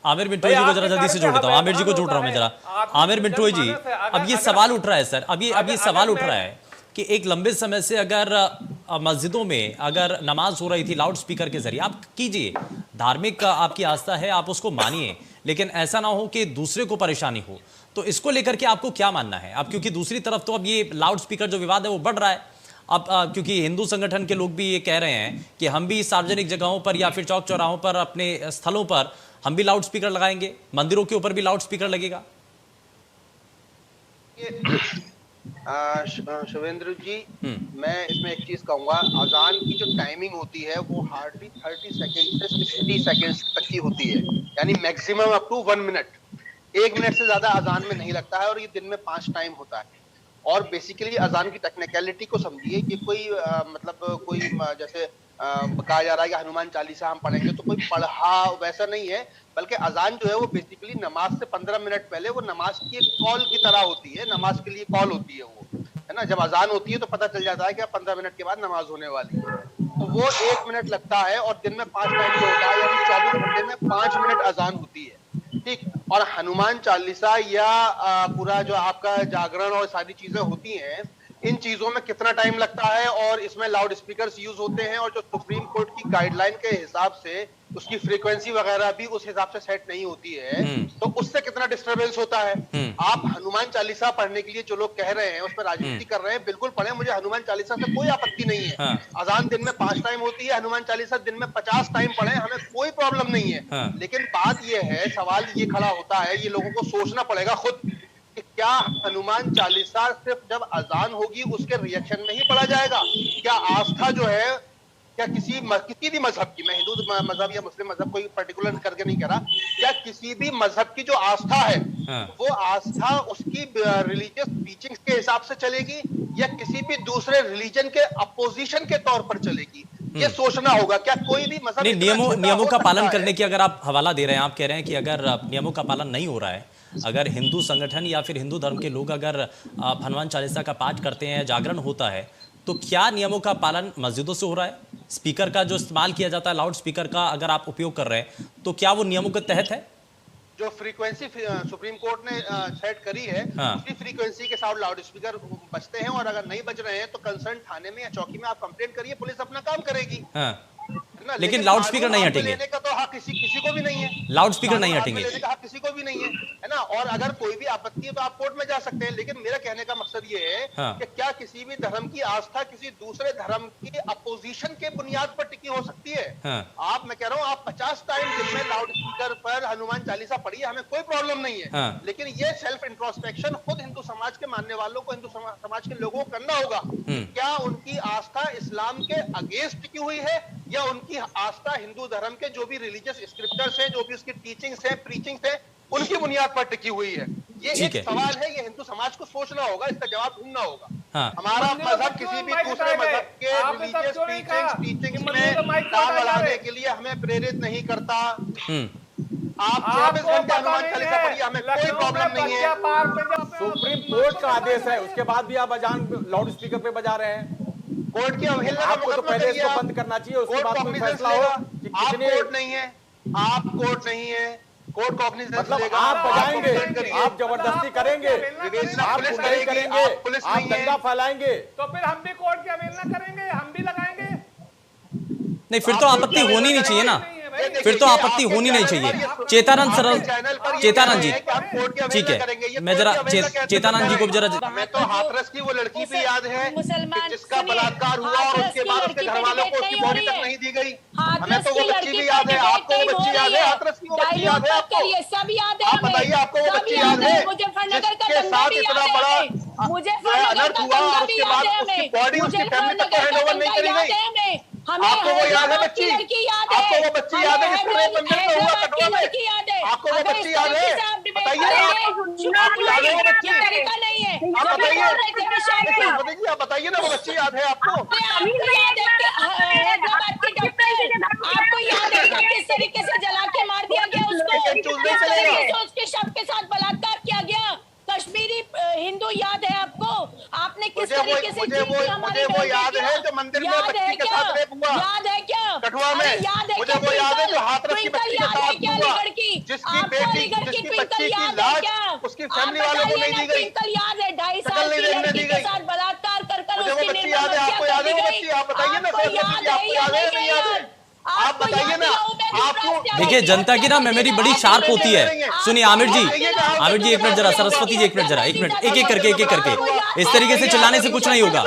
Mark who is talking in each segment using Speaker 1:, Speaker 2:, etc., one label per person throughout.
Speaker 1: Aamir Minto जी को जरा जल्दी से जोड़ देता हूँ, आमिर जी को जोड़ रहा हूँ मैं जरा। आमिर मिंटो जी, अब ये सवाल उठ रहा है सर, अब ये सवाल उठ रहा है कि एक लंबे समय से अगर मस्जिदों में अगर नमाज हो रही थी लाउड स्पीकर के जरिए, आप कीजिए, धार्मिक आपकी आस्था है, आप उसको मानिए, लेकिन ऐसा ना हो कि दूसरे को परेशानी हो। तो इसको लेकर के आपको क्या मानना है? अब क्योंकि दूसरी तरफ तो अब ये लाउड स्पीकर जो विवाद है वो बढ़ रहा है। अब क्योंकि हिंदू संगठन के लोग भी ये कह रहे हैं कि हम भी सार्वजनिक जगहों पर या फिर चौक चौराहों पर, अपने स्थलों पर हम भी लाउड स्पीकर लगाएंगे, मंदिरों के ऊपर भी लाउड स्पीकर लगेगा।
Speaker 2: शुभेंद्र जी, मैं इसमें एक चीज कहूंगा, अजान की जो टाइमिंग होती है वो हार्डली 30 सेकेंड से 60 सेकेंड्स तक की होती है, यानी maximum up to 1 minute. 1 minute से ज्यादा अजान में नहीं लगता है और ये दिन में 5 टाइम होता है। और बेसिकली अजान की टेक्निकलिटी को समझिए कि कोई मतलब कोई जैसे कहा जा रहा है कि हनुमान चालीसा हम पढ़ेंगे तो कोई पढ़ा वैसा नहीं है, बल्कि अजान जो है वो बेसिकली नमाज से 15 मिनट पहले वो नमाज की एक कॉल की तरह होती है, नमाज के लिए कॉल होती है वो, है ना। जब अजान होती है तो पता चल जाता है कि 15 मिनट के बाद नमाज होने वाली है, तो वो 1 मिनट लगता है और दिन में 5 टाइम जो होता है, यानी 24 घंटे में 5 मिनट अजान होती है, ठीक। और हनुमान चालीसा या पूरा जो आपका जागरण और सारी चीजें होती हैं, इन चीजों में कितना टाइम लगता है और इसमें लाउड स्पीकर्स यूज होते हैं, और जो सुप्रीम कोर्ट की गाइडलाइन के हिसाब से उसकी फ्रीक्वेंसी वगैरह भी उस हिसाब से सेट नहीं होती है, तो उससे कितना डिस्टरबेंस होता है। आप हनुमान चालीसा पढ़ने के लिए जो लोग कह रहे हैं, उस पर राजनीति कर रहे हैं, बिल्कुल पढ़े, मुझे हनुमान चालीसा से कोई आपत्ति नहीं है।
Speaker 1: हाँ।
Speaker 2: अजान दिन में 5 टाइम होती है, हनुमान चालीसा दिन में 50 टाइम पढ़े, हमें कोई प्रॉब्लम नहीं है।
Speaker 1: हाँ।
Speaker 2: लेकिन बात यह है, सवाल ये खड़ा होता है, ये लोगों को सोचना पड़ेगा खुद कि क्या हनुमान चालीसा सिर्फ जब अजान होगी उसके रिएक्शन में ही पढ़ा जाएगा? क्या आस्था जो है, क्या किसी भी मजहब की, मैं हिंदू मजहब या मुस्लिम मजहब कोई पर्टिकुलर करके नहीं कह रहा, क्या किसी भी मजहब की जो आस्था है, वो आस्था उसकी रिलीजियस टीचिंग्स के हिसाब से चलेगी या किसी भी दूसरे रिलीजन के अपोजिशन के तौर पर चलेगी? ये सोचना होगा। क्या कोई भी मजहब
Speaker 1: नहीं, नियमों का पालन करने की अगर आप हवाला दे रहे हैं, आप कह रहे हैं कि अगर नियमों का पालन नहीं हो रहा है, अगर हिंदू संगठन या फिर हिंदू धर्म के लोग अगर हनुमान चालीसा का पाठ करते हैं, जागरण होता है, तो क्या नियमों का पालन मस्जिदों से हो रहा है? स्पीकर का जो इस्तेमाल किया जाता है, लाउड स्पीकर का अगर आप उपयोग कर रहे हैं, तो क्या वो नियमों के तहत है?
Speaker 2: जो फ्रीक्वेंसी सुप्रीम कोर्ट ने सेट करी है, उसी फ्रीक्वेंसी के साथ लाउड स्पीकर बजते हैं, और अगर नहीं बज रहे हैं तो कंसर्न थाने में या चौकी में आप कंप्लेंट करिए, पुलिस अपना काम करेगी।
Speaker 1: लेकिन लाउड स्पीकर नहीं हटेंगे,
Speaker 2: लेने का तो हक किसी को भी नहीं है,
Speaker 1: लाउड स्पीकर नहीं हटेंगे,
Speaker 2: लेने का हक किसी को भी नहीं है ना। और अगर कोई भी आपत्ति है तो आप कोर्ट में जा सकते हैं, लेकिन मेरा कहने का मकसद ये है कि क्या किसी भी धर्म की आस्था किसी दूसरे धर्म की अपोजिशन के बुनियाद पर टिकी हो सकती है? मैं कह रहा हूँ, आप 50 टाइम दिन में लाउड स्पीकर पर हनुमान चालीसा पढ़िए, हमें कोई प्रॉब्लम नहीं है, लेकिन ये सेल्फ इंट्रोस्पेक्शन खुद हिंदू समाज के मानने वालों को, हिंदू समाज के लोगों को करना होगा। क्या उनकी आस्था इस्लाम के अगेंस्ट टिकी हुई है, या उनकी आस्था हिंदू धर्म के जो भी रिलीजियस स्क्रिप्चर्स हैं, जो भी उसकी टीचिंग्स हैं, प्रीचिंग्स हैं, उनकी बुनियाद पर टिकी हुई है? ये एक सवाल है, ये हिंदू समाज को सोचना होगा, इसका जवाब ढूंढना होगा। हमारा मजहब किसी भी दूसरे मजहब के रिलीजियस टीचिंग्स में दाव बढ़ाने के लिए हमें प्रेरित नहीं करता। आप 24 घंटे हनुमान चालीसा पढ़िए, हमें कोई प्रॉब्लम नहीं है।
Speaker 3: सुप्रीम कोर्ट का आदेश है, उसके बाद भी आप अजान लाउड स्पीकर पे बजा रहे हैं।
Speaker 2: कोर्ट की अवहेलना,
Speaker 3: आपको तो पहले इसको बंद करना चाहिए, उसके बाद कोई फैसला हो।
Speaker 2: आप कोर्ट नहीं है, आप कोर्ट नहीं है, कोर्ट कॉग्निजेंस लेगा।
Speaker 3: आप बजाएंगे, आप जबरदस्ती करेंगे, आप नहीं करेंगे, आप दंगा फैलाएंगे,
Speaker 4: तो फिर हम भी कोर्ट की अवहेलना करेंगे, हम भी लगाएंगे।
Speaker 1: नहीं, फिर तो आपत्ति होनी नहीं चाहिए ना, फिर तो आपत्ति होनी नहीं चाहिए। चेतानंद जी, ठीक है, मैं जरा चेतानंद जी को जरा,
Speaker 2: मैं तो हाथरस की वो लड़की भी याद है जिसका बलात्कार हुआ और उसके बाद उसके घर वालों को उसकी बॉडी तक नहीं दी गई। हमें तो वो बच्ची भी याद है, आपको वो बच्ची याद है, हाथरस की वो बच्ची याद है आपको?
Speaker 5: सब याद है,
Speaker 2: आप बताइए, आपको वो बच्ची याद है जिसके साथ इतना बड़ा अनर्थ हुआ और उसके बाद उसकी बॉडी उसकी फैमिली तक हैंड ओवर नहीं करी गई? आपको वो याद है बच्ची? आपको वो बच्ची याद है जिसने मंदिर में हुआ कटवा में? आपको वो बच्ची याद है? बताइए, आपको याद है वो बच्ची? आप बताइए, आप बताइए ना, वो बच्ची याद है आपको?
Speaker 5: आपको याद है किस तरीके से जला के मार दिया गया उसको, उसके शव के साथ बलात्कार किया गया? कश्मीरी हिंदू याद है आपको? आपने किस तरीके से
Speaker 2: मुझे वो याद है जो मंदिर में बच्ची के साथ रेप हुआ,
Speaker 5: याद है क्या
Speaker 2: कठुआ में, मुझे वो याद है जो हाथरस की बच्ची के साथ हुआ, जिसकी बच्ची की लाश उसकी फैमिली वालों को नहीं दी गई,
Speaker 5: याद है 2.5 साल की लड़की के साथ बलात्कार कर
Speaker 2: मुझे वो बच्ची याद है, आपको याद है वो बच्ची? आप बताइए ना, आपको याद है नहीं याद है? आप बताइए ना। आपको
Speaker 1: देखिए जनता की ना मेमोरी बड़ी शार्प होती है। सुनिए आमिर जी एक मिनट जरा, सरस्वती जी एक मिनट जरा, एक मिनट, एक एक करके इस तरीके से चिल्लाने से कुछ नहीं होगा,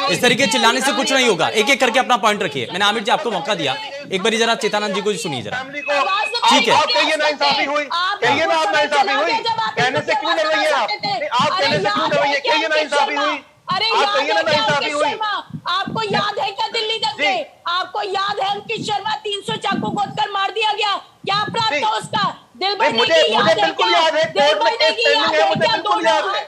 Speaker 1: इस तरीके से चिल्लाने से कुछ नहीं होगा। एक एक करके अपना पॉइंट रखिए। मैंने आमिर जी आपको मौका दिया, एक बार जरा चेतानंद जी को सुनिए जरा। ठीक है,
Speaker 2: कहिए ना इंसाफी हुई, कहिए ना आप ना इंसाफी हुई, कहने से क्यों डर रही है आप कहने से क्यों डर रही है? कहिए ना इंसाफी हुई,
Speaker 5: अरे
Speaker 2: आप कहिए ना इंसाफी हुई।
Speaker 5: आपको याद है क्या दिल्ली दंगे? आपको याद है अंकित शर्मा 300 चाकू गोद कर मार दिया गया? क्या अपराध था उसका? दिल भरने
Speaker 2: मुझे बिल्कुल याद है, कोर्ट में केस पेंडिंग है, मुझे बिल्कुल याद है,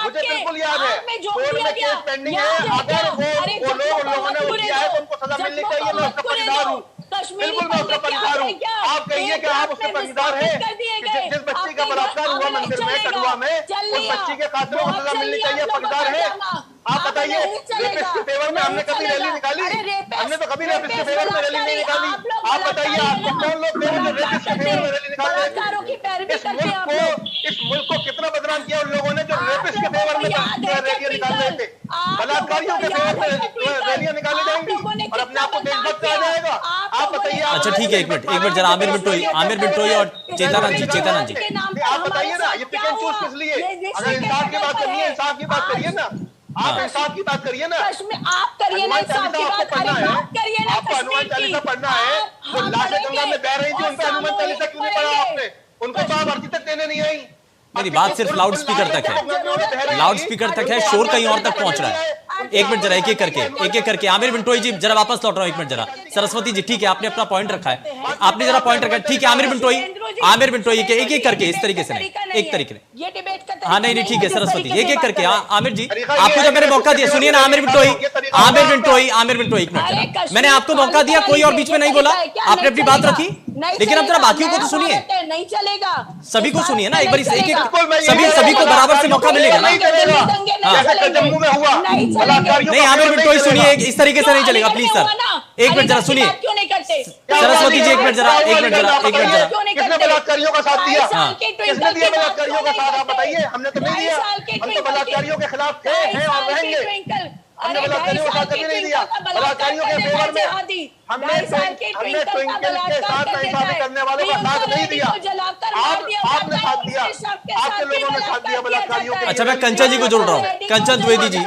Speaker 2: मुझे बिल्कुल याद है, कोर्ट में केस पेंडिंग है। अगर वो लोगों ने वो किया है तो उनको सजा मिलनी चाहिए। मैं उसका पक्षधर हूँ, बिल्कुल मैं उसका पक्षधर हूँ। आप कहिए कि आप उसके पक्षधर हैं। जिस बच्ची का बलात्कार हुआ मंदिर में, कठुआ में, उस बच्ची के कातिलों को सजा मिलनी चाहिए, पक्षधर है। आप बताइए, रेपिस्ट के फेवर में हमने कभी रैली निकाली? हमने तो कभी रेपिस्ट के फेवर में रैली नहीं निकाली। आप बताइए, आपको कौन लोग थे जो रेपिस्ट के फेवर में रैली निकालते? इस मुल्क को कितना बदनाम किया उन लोगों ने जो रेपिस्ट के फेवर में रैलियां निकाल रहे थे। बलात्कारियों के फेवर में रैलियां निकाली जाएंगी और अपने आप को देशभक्त कहा जाएगा। आप बताइए।
Speaker 1: अच्छा ठीक है, एक मिनट जरा, आमिर बिट्टोई और चेतानंद जी
Speaker 2: आप बताइए ना, ये पिक एंड चूज किस लिए? अगर इंसाफ की बात करनी है, इंसाफ की बात करिए ना, आप इंसाफ की बात करिए ना।
Speaker 5: आप करिए ना इंसाफ की बात,
Speaker 2: पढ़ना है, आपको हनुमान चालीसा पढ़ना है। जो लाशें गंगा में बह रही थी उनका हनुमान चालीसा क्यों नहीं पढ़ा आपने? उनको तो आप अर्जी तक देने नहीं आई।
Speaker 1: मेरी बात सिर्फ लाउड स्पीकर तक है, लाउड स्पीकर तक है, शोर कहीं और तक पहुंच रहा है। एक मिनट जरा, एक एक करके आमिर बिट्टोई जी जरा वापस लौट रहा हूं, एक मिनट जरा। सरस्वती जी ठीक है, आपने अपना पॉइंट रखा है, आपने जरा पॉइंट रखा है, ठीक है। आमिर बिट्टोई के एक एक करके, इस तरीके से नहीं, एक तरीके से।
Speaker 5: ये डिबेट का
Speaker 1: हाँ नहीं ठीक है सरस्वती जी, एक एक करके। आमिर जी आपको जब मैंने मौका दिया, सुनिए ना आमिर बिट्टोई एक मिनट, मैंने आपको मौका दिया, कोई और बीच में नहीं बोला, आपने अपनी बात रखी, लेकिन अब जरा बाकियों को तो सुनिए,
Speaker 5: नहीं चलेगा,
Speaker 1: सभी को सुनिए ना एक बार, सभी को बराबर से मौका मिलेगा ना।
Speaker 2: जम्मू में हुआ
Speaker 1: नहीं आमिर बिट्टोई सुनिए, इस तरीके से नहीं चलेगा प्लीज सर, एक मिनट जरा सुनिए।
Speaker 5: क्यों नहीं करते
Speaker 1: सरस्वती जी एक मिनट जरा,
Speaker 2: किसने बलात्कारियों का साथ दिया? किसने दिया बलात्कारियों का साथ? आप बताइए। हमने तो नहीं दिया, हम तो बलात्कारियों के खिलाफ थे, हैं और रहेंगे। हमने बलात्कारियों का साथ कभी नहीं दिया। बलात्कारियों के फेवर में हमने ट्विंकल के साथ इंसाफी करने वालों का साथ नहीं दिया। आपने साथ दिया, आपके लोगों ने साथ दिया बलात्कारियों के।
Speaker 1: अच्छा मैं कंचन जी को जोड़ रहा हूँ, कंचन द्विवेदी जी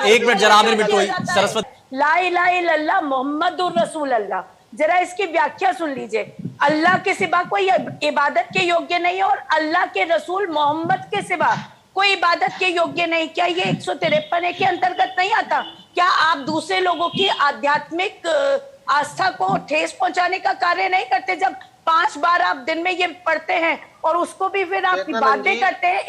Speaker 1: एक मिनट जरा। आमिर बिट्टोई, सरस्वती।
Speaker 6: ला इलाहा इल्लल्लाह मुहम्मदुर रसूलुल्लाह, जरा इसकी व्याख्या सुन लीजिए। अल्लाह के सिवा कोई इबादत के योग्य नहीं है और अल्लाह के रसूल मोहम्मद के सिवा कोई इबादत के योग्य नहीं। क्या ये 153 के अंतर्गत नहीं आता? क्या आप दूसरे लोगों की आध्यात्मिक आस्था को ठेस पहुंचाने का कार्य नहीं करते? जब 5 बार आप दिन में ये पढ़ते हैं और उसको भी फिर आप बाध्य करते हैं,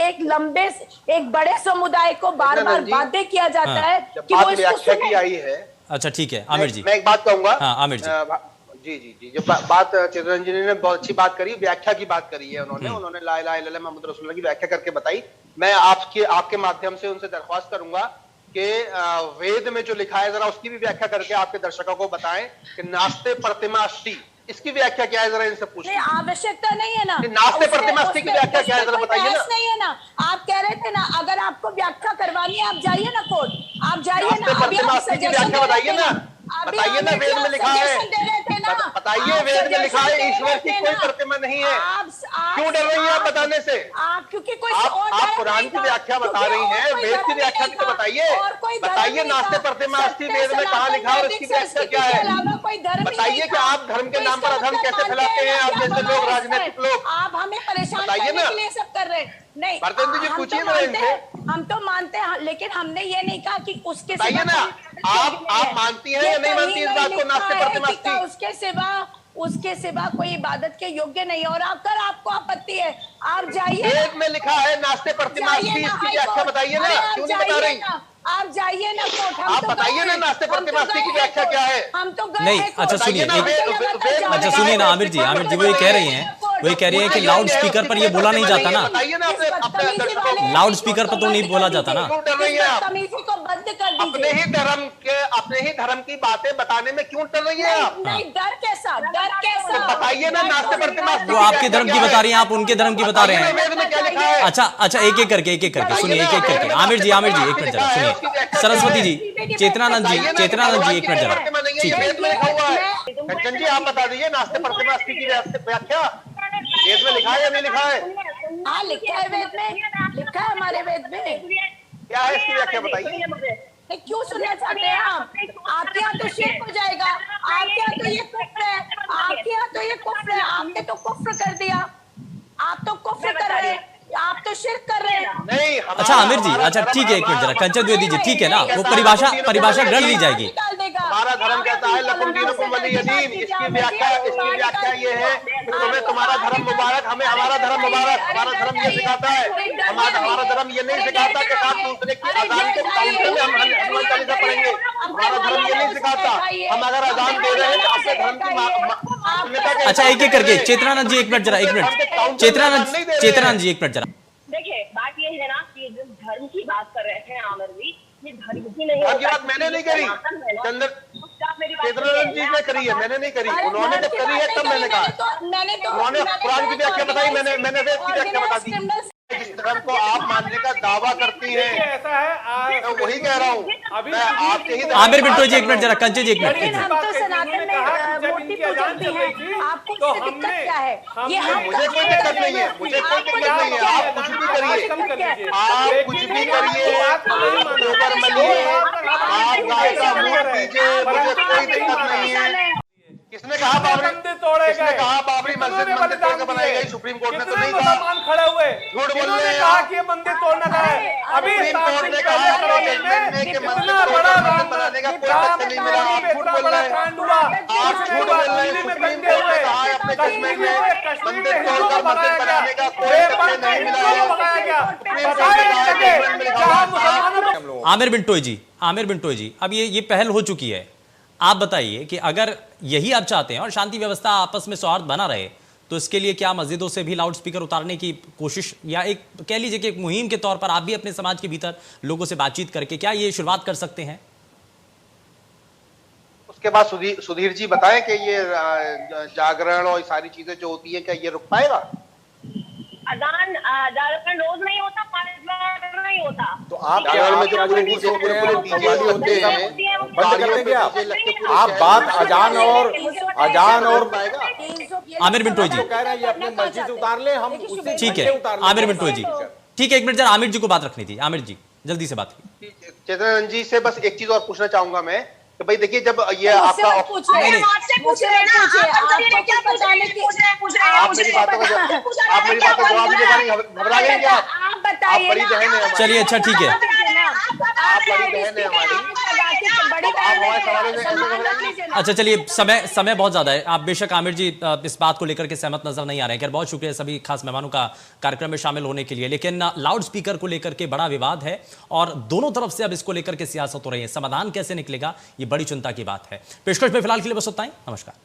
Speaker 6: एक बड़े समुदाय को बार बार बाध्य किया जाता है कि वो इसको सुने।
Speaker 2: आई है।
Speaker 1: अच्छा ठीक है आमिर जी,
Speaker 2: मैं एक बात कहूंगा।
Speaker 1: हाँ आमिर जी
Speaker 2: जी जो बात चेतन जी ने बहुत अच्छी बात करी, व्याख्या की बात करी है उन्होंने ला इलाहा इल्लल्लाह मुहम्मद रसूलुल्लाह की व्याख्या करके बताई। मैं आपके माध्यम से उनसे दरख्वास्त करूंगा कि वेद में जो लिखा है जरा उसकी भी व्याख्या करके आपके दर्शकों को बताएं कि नास्ते प्रतिमास्ति, इसकी व्याख्या क्या है जरा इनसे पूछिए।
Speaker 5: आवश्यकता नहीं है ना,
Speaker 2: नास्ते प्रतिमास्ति की व्याख्या क्या है जरा बताइए ना।
Speaker 5: नहीं है ना, आप कह रहे थे ना अगर आपको व्याख्या करवानी है आप जाइए ना कोर्ट, आप जाइए ना,
Speaker 2: अभी आप व्याख्या बताइए ना, बताइए ना वेद में लिखा है, बताइए वेद में लिखा है ईश्वर की कोई प्रतिमा नहीं है। क्यों डर रही हैं आप बताने से?
Speaker 5: क्योंकि
Speaker 2: आप कुरान की व्याख्या बता रही हैं, वेद की व्याख्या भी तो बताइए नास्ते प्रतिमास्ति वेद में कहाँ लिखा है और इसकी व्याख्या क्या है? बताइए कि आप धर्म के नाम पर अधर्म कैसे फैलाते हैं आप जैसे लोग, राजनीतिक लोग।
Speaker 5: आप हमें परेशान करने के लिए सब कर रहे हैं। नहीं
Speaker 2: जी पूछिए ना इनसे।
Speaker 5: हम तो मानते हैं, लेकिन हमने ये नहीं कहा कि उसके
Speaker 2: बताइए ना, आप मानती हैं या नहीं मानती इस बात को नास्ते प्रतिमास्ति?
Speaker 5: उसके सिवा कोई इबादत के योग्य नहीं। और आपको आपत्ति है, आप जाइए,
Speaker 2: वेद में लिखा है नास्ते प्रतिमास्ति, इसकी व्याख्या बताइए ना, क्यों नहीं बता रही?
Speaker 5: आप जाइए ना कोर्ट,
Speaker 2: आप बताइए ना नास्ते प्रतिमास्ति की व्याख्या क्या है?
Speaker 5: हम तो
Speaker 1: नहीं। अच्छा सुनिए, अच्छा सुनिए ना आमिर जी वो ये कह रही हैं वो ये कह रही है कि लाउड स्पीकर पर ये बोला नहीं जाता ना,
Speaker 2: बताइए ना अपने अपने दर्शकों को।
Speaker 1: लाउड स्पीकर पर तो नहीं बोला जाता ना।
Speaker 2: क्यों डर रही है आप?
Speaker 6: बदतमीजी को बंद कर
Speaker 2: अपने
Speaker 6: दीजिए।
Speaker 2: ही धर्म की बातें बताने में क्यों डर रही है आप?
Speaker 6: नहीं, डर कैसा, डर
Speaker 2: तो
Speaker 6: कैसा?
Speaker 2: बताइए ना, नाश्ते पढ़ते नाश्ते
Speaker 1: वो आपके धर्म की बता रही हैं, आप उनके धर्म की बता रहे हैं।
Speaker 2: वेद में क्या लिखा है?
Speaker 1: अच्छा एक एक करके सुनिए, एक एक करके। आमिर जी एक मिनट जरा सुनिए। सरस्वती जी, चेतनानंद जी एक मिनट जरा। ठीक है,
Speaker 2: वेद में लिखा हुआ है। कंचन जी आप बता दीजिए, नाश्ते पढ़ते नास्ते की व्याख्या वेद में लिखा है या नहीं लिखा है?
Speaker 6: हाँ, लिखा है वेद में, लिखा है हमारे वेद में।
Speaker 2: क्या है इसकी व्याख्या बताइए।
Speaker 6: नहीं, क्यों सुनना चाहते हैं आप? आपके यहाँ तो शिर्क हो जाएगा, आपके यहाँ तो ये कुफ्र है, आपके यहाँ तो ये कुफ्र है, आपने तो कुफ्र कर दिया, आप तो कुफ्र कर रहे हैं, आप तो शिर्क कर रहे हैं।
Speaker 2: नहीं,
Speaker 1: अच्छा आमिर जी, अच्छा ठीक है, एक मिनट जरा कंचन द्विवेदी जी, ठीक है ना, वो परिभाषा गढ़ ली जाएगी।
Speaker 2: हमारा धर्म कहता है लकुम दीनुकुम वलिय दीन। इसकी व्याख्या ये है कि तुम्हें तुम्हारा धर्म मुबारक, हमें हमारा धर्म मुबारक। हमारा धर्म ये सिखाता है, हमारा धर्म ये नहीं सिखाता कि आप दूसरे की अजान के काउंटर में हम हनुमान चालीसा पढ़ेंगे। हमारा धर्म ये नहीं सिखाता। हम अगर अजान दे रहे हैं तो अपने धर्म की मान्यता के।
Speaker 1: अच्छा एक एक करके, चेतनानंद जी एक मिनट जरा, चेतनानंद जी एक मिनट जरा।
Speaker 7: देखिए बात ये है ना कि जिस धर्म की बात कर रहे हैं आमिर जी, ये धर्म ही नहीं
Speaker 2: धर्म की बात मैंने नहीं करी, चंद्रनाथ जी ने करी है, मैंने नहीं करी। उन्होंने जब करी है तब मैंने कहा। उन्होंने कुरान की व्याख्या बताई, मैंने वेद की व्याख्या बता दी। जिस धर्म को आप मानने का दावा करती हैं,
Speaker 4: ऐसा है
Speaker 2: मैं वही कह रहा हूँ। मैं आपके ही
Speaker 1: आमिर बिट्टो जी एक मिनट जरा, कंचन जी एक मिनट।
Speaker 6: हम तो सनातन में मूर्ति पूजती हैं, आपको
Speaker 4: तो
Speaker 6: इससे दिक्कत क्या है? ये हम
Speaker 2: मुझे कोई दिक्कत नहीं है, मुझे कोई दिक्कत नहीं है। आप कुछ भी करिए, आप कुछ भी करिए, आप ऊपर मनिए, आप गाय का मुंह कीजिए, मुझे कोई दिक्कत नहीं है। किसने कहा बाबरी मस्जिद मंदिर तोड़ के बनाई गई? सुप्रीम कोर्ट ने तो नहीं कहा।
Speaker 4: खड़े हुए
Speaker 2: झूठ बोल रहे हैं
Speaker 4: कहा
Speaker 2: आप।
Speaker 4: कि ये मंदिर तोड़ना था। अभी
Speaker 2: सुप्रीम कोर्ट ने कहा कि मंदिर तोड़कर बनाने का कोई तथ्य नहीं मिला। आप झूठ बोल रहे हैं, आप झूठ बोल रहे हैं। सुप्रीम कोर्ट ने कहा है अपने जजमेंट में मंदिर तोड़कर मस्जिद बनाने का कोई तथ्य नहीं मिला है। सुप्रीम कोर्ट ने कहा है जजमेंट में लिखा हुआ है।
Speaker 1: आमिर बिट्टो जी, अब ये पहल हो चुकी है, आप बताइए कि अगर यही आप चाहते हैं और शांति व्यवस्था आपस में सौहार्द बना रहे, तो इसके लिए क्या मस्जिदों से भी लाउड स्पीकर उतारने की कोशिश, या एक कह लीजिए कि एक मुहिम के तौर पर आप भी अपने समाज के भीतर लोगों से बातचीत करके क्या ये शुरुआत कर सकते हैं?
Speaker 2: उसके बाद सुधीर जी बताएं कि ये जागरण और सारी चीजें जो होती है, क्या ये रुक पाएगा?
Speaker 7: जागरण रोज नहीं होता, 5 बार नहीं होता।
Speaker 3: तो आप जागरण में जो पूरे डीजे पूरे कव्वाली होते हैं बंद कर देंगे आप बात अजान और
Speaker 1: आमिर बिट्टो जी
Speaker 3: कह रहे हैं ये अपने मस्जिद से उतार ले, हम उससे
Speaker 1: ठीक है। आमिर बिट्टो जी ठीक है, एक मिनट जरा आमिर जी को बात रखनी थी। आमिर जी जल्दी से बात की।
Speaker 2: चेतनानंद जी से बस एक चीज और पूछना चाहूंगा मैं कि भाई देखिए, जब ये आपका आप मेरी बातों का जवाब नहीं दे पाएंगे, घबरा गए क्या आप? बड़ी बहन है हमारी।
Speaker 1: चलिए अच्छा ठीक है,
Speaker 2: आप बड़ी बहन है हमारी, आप हमारे सवालों से ऐसे घबराएंगे?
Speaker 1: अच्छा चलिए, समय बहुत ज्यादा है। आप बेशक आमिर जी इस बात को लेकर के सहमत नजर नहीं आ रहे हैं। खैर बहुत शुक्रिया सभी खास मेहमानों का कार्यक्रम में शामिल होने के लिए। लेकिन लाउड स्पीकर को लेकर के बड़ा विवाद है और दोनों तरफ से अब इसको लेकर के सियासत हो रही है। समाधान कैसे निकलेगा, ये बड़ी चिंता की बात है। पेशकश में फिलहाल के लिए बस उतना ही। नमस्कार।